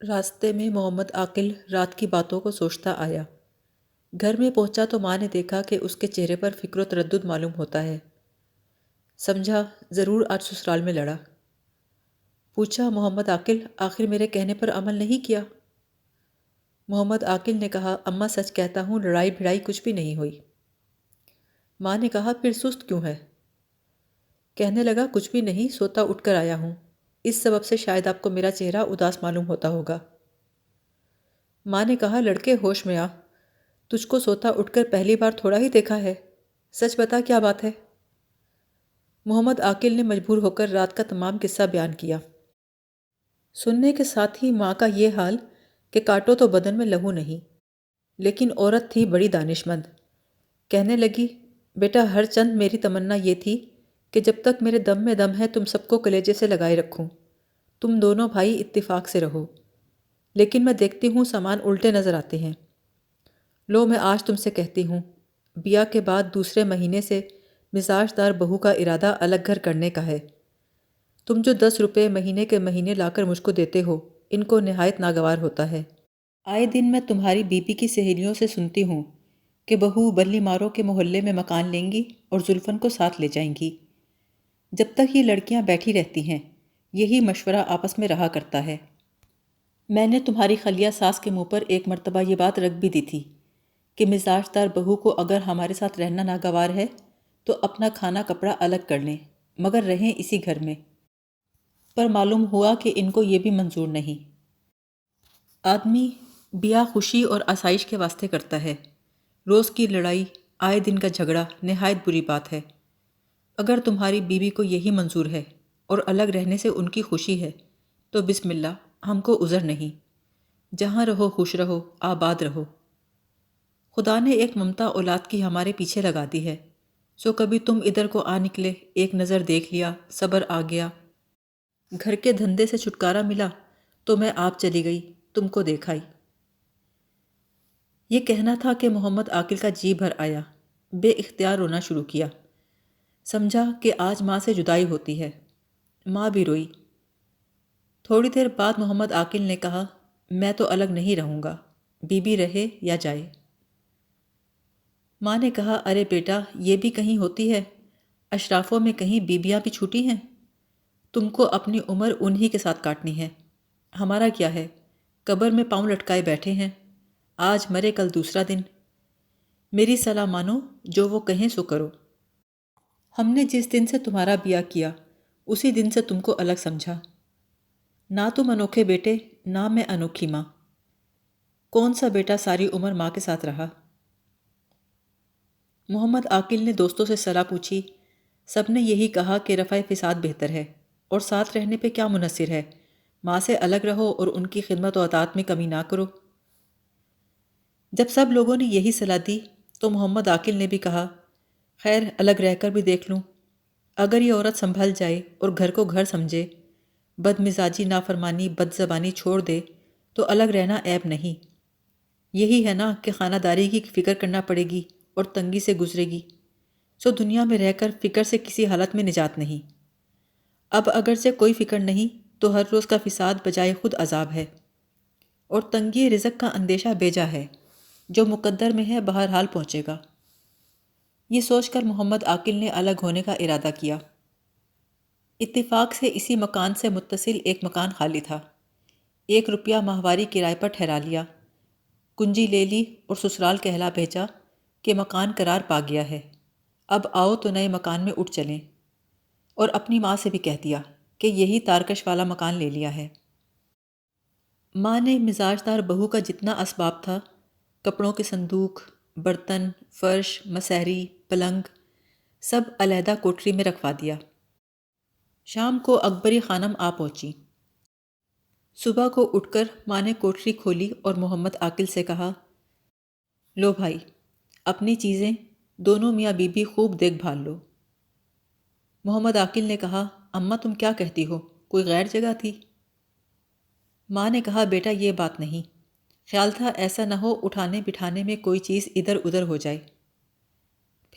راستے میں محمد عاقل رات کی باتوں کو سوچتا آیا۔ گھر میں پہنچا تو ماں نے دیکھا کہ اس کے چہرے پر فکر و تردد معلوم ہوتا ہے۔ سمجھا ضرور آج سسرال میں لڑا۔ پوچھا محمد عاقل آخر میرے کہنے پر عمل نہیں کیا؟ محمد عاقل نے کہا اماں سچ کہتا ہوں لڑائی بھڑائی کچھ بھی نہیں ہوئی۔ ماں نے کہا پھر سست کیوں ہے؟ کہنے لگا کچھ بھی نہیں، سوتا اٹھ کر آیا ہوں، اس سبب سے شاید آپ کو میرا چہرہ اداس معلوم ہوتا ہوگا۔ ماں نے کہا لڑکے ہوش میں آ، تجھ کو سوتا اٹھ کر پہلی بار تھوڑا ہی دیکھا ہے، سچ بتا کیا بات ہے؟ محمد عاقل نے مجبور ہو کر رات کا تمام قصہ بیان کیا۔ سننے کے ساتھ ہی ماں کا یہ حال کہ کاٹو تو بدن میں لہو نہیں، لیکن عورت تھی بڑی دانش مند۔ کہنے لگی بیٹا ہر چند میری تمنا یہ تھی کہ جب تک میرے دم میں دم ہے تم سب کو کلیجے سے لگائے رکھوں، تم دونوں بھائی اتفاق سے رہو، لیکن میں دیکھتی ہوں سامان الٹے نظر آتے ہیں۔ لو میں آج تم سے کہتی ہوں، بیاہ کے بعد دوسرے مہینے سے مزاج دار بہو کا ارادہ الگ گھر کرنے کا ہے۔ تم جو 10 روپے مہینے کے مہینے لا کر مجھ کو دیتے ہو، ان کو نہایت ناگوار ہوتا ہے۔ آئے دن میں تمہاری بیوی کی سہیلیوں سے سنتی ہوں کہ بہو بلی ماروں کے محلے میں مکان لیں گی اور زلفن کو ساتھ لے جائیں گی۔ جب تک یہ لڑکیاں بیٹھی رہتی ہیں، یہی مشورہ آپس میں رہا کرتا ہے۔ میں نے تمہاری خلیہ ساس کے منہ پر ایک مرتبہ یہ بات رکھ بھی دی تھی کہ مزاج دار بہو کو اگر ہمارے ساتھ رہنا ناگوار ہے تو اپنا کھانا کپڑا الگ کر لیں، مگر رہیں اسی گھر میں۔ پر معلوم ہوا کہ ان کو یہ بھی منظور نہیں۔ آدمی بیاہ خوشی اور آسائش کے واسطے کرتا ہے، روز کی لڑائی، آئے دن کا جھگڑا نہایت بری بات ہے۔ اگر تمہاری بیوی کو یہی منظور ہے اور الگ رہنے سے ان کی خوشی ہے تو بسم اللہ، ہم کو عذر نہیں۔ جہاں رہو خوش رہو، آباد رہو۔ خدا نے ایک ممتا اولاد کی ہمارے پیچھے لگا دی ہے، سو کبھی تم ادھر کو آ نکلے، ایک نظر دیکھ لیا، صبر آ گیا، گھر کے دھندے سے چھٹکارا ملا تو میں آپ چلی گئی، تم کو دیکھائی۔ یہ کہنا تھا کہ محمد عاقل کا جی بھر آیا، بے اختیار رونا شروع کیا۔ سمجھا کہ آج ماں سے جدائی ہوتی ہے۔ ماں بھی روئی۔ تھوڑی دیر بعد محمد عاقل نے کہا میں تو الگ نہیں رہوں گا، بی بی رہے یا جائے۔ ماں نے کہا ارے بیٹا یہ بھی کہیں ہوتی ہے، اشرافوں میں کہیں بیبیاں بھی چھوٹی ہیں؟ تم کو اپنی عمر انہی کے ساتھ کاٹنی ہے، ہمارا کیا ہے، قبر میں پاؤں لٹکائے بیٹھے ہیں، آج مرے کل دوسرا دن۔ میری صلاح مانو، جو وہ کہیں سو کرو۔ ہم نے جس دن سے تمہارا بیاہ کیا اسی دن سے تم کو الگ سمجھا۔ نہ تم انوکھے بیٹے، نہ میں انوکھی ماں۔ کون سا بیٹا ساری عمر ماں کے ساتھ رہا؟ محمد عاقل نے دوستوں سے صلاح پوچھی، سب نے یہی کہا کہ رفع فساد بہتر ہے، اور ساتھ رہنے پہ کیا منحصر ہے، ماں سے الگ رہو اور ان کی خدمت و اطاعت میں کمی نہ کرو۔ جب سب لوگوں نے یہی صلاح دی تو محمد عاقل نے بھی کہا خیر الگ رہ کر بھی دیکھ لوں، اگر یہ عورت سنبھل جائے اور گھر کو گھر سمجھے، بد مزاجی نافرمانی بد زبانی چھوڑ دے تو الگ رہنا عیب نہیں۔ یہی ہے نا کہ خانہ داری کی فکر کرنا پڑے گی اور تنگی سے گزرے گی، سو دنیا میں رہ کر فکر سے کسی حالت میں نجات نہیں۔ اب اگرچہ کوئی فکر نہیں تو ہر روز کا فساد بجائے خود عذاب ہے، اور تنگی رزق کا اندیشہ بیجا ہے، جو مقدر میں ہے بہرحال پہنچے گا۔ یہ سوچ کر محمد عاقل نے الگ ہونے کا ارادہ کیا۔ اتفاق سے اسی مکان سے متصل ایک مکان خالی تھا، 1 روپیہ ماہواری کرائے پر ٹھہرا لیا، کنجی لے لی اور سسرال کہلا بھیجا کہ مکان قرار پا گیا ہے، اب آؤ تو نئے مکان میں اٹھ چلیں، اور اپنی ماں سے بھی کہہ دیا کہ یہی تارکش والا مکان لے لیا ہے۔ ماں نے مزاج دار بہو کا جتنا اسباب تھا، کپڑوں کے صندوق، برتن، فرش، مسہری، پلنگ، سب علیحدہ کوٹری میں رکھوا دیا۔ شام کو اکبری خانم آ پہنچی۔ صبح کو اٹھ کر ماں نے کوٹری کھولی اور محمد عاقل سے کہا لو بھائی، اپنی چیزیں دونوں میاں بی بی خوب دیکھ بھال لو۔ محمد عاقل نے کہا اماں تم کیا کہتی ہو، کوئی غیر جگہ تھی؟ ماں نے کہا بیٹا یہ بات نہیں، خیال تھا ایسا نہ ہو اٹھانے بٹھانے میں کوئی چیز ادھر ادھر ہو جائے۔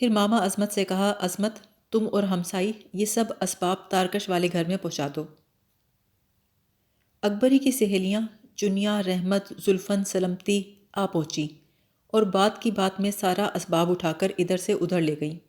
پھر ماما عظمت سے کہا عظمت تم اور ہمسائی یہ سب اسباب تارکش والے گھر میں پہنچا دو۔ اکبری کی سہیلیاں چنیا، رحمت، زلفن، سلمتی آ پہنچی اور بات کی بات میں سارا اسباب اٹھا کر ادھر سے ادھر لے گئیں۔